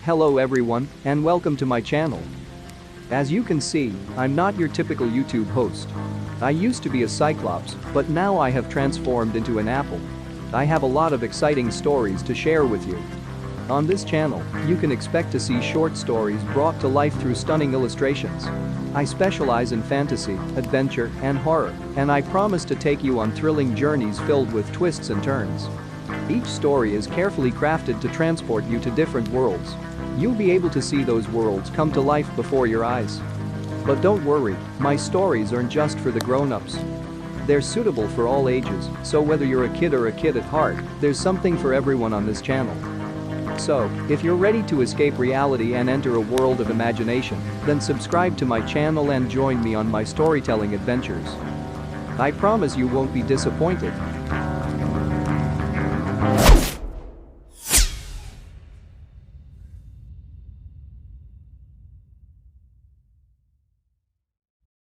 Hello everyone, and welcome to my channel. As you can see, I'm not your typical YouTube host. I used to be a Cyclops, but now I have transformed into an apple. I have a lot of exciting stories to share with you. On this channel, you can expect to see short stories brought to life through stunning illustrations. I specialize in fantasy, adventure, and horror, and I promise to take you on thrilling journeys filled with twists and turns. Each story is carefully crafted to transport you to different worlds. You'll be able to see those worlds come to life before your eyes. But don't worry, my stories aren't just for the grown-ups. They're suitable for all ages, so whether you're a kid or a kid at heart, there's something for everyone on this channel. So, if you're ready to escape reality and enter a world of imagination, then subscribe to my channel and join me on my storytelling adventures. I promise you won't be disappointed,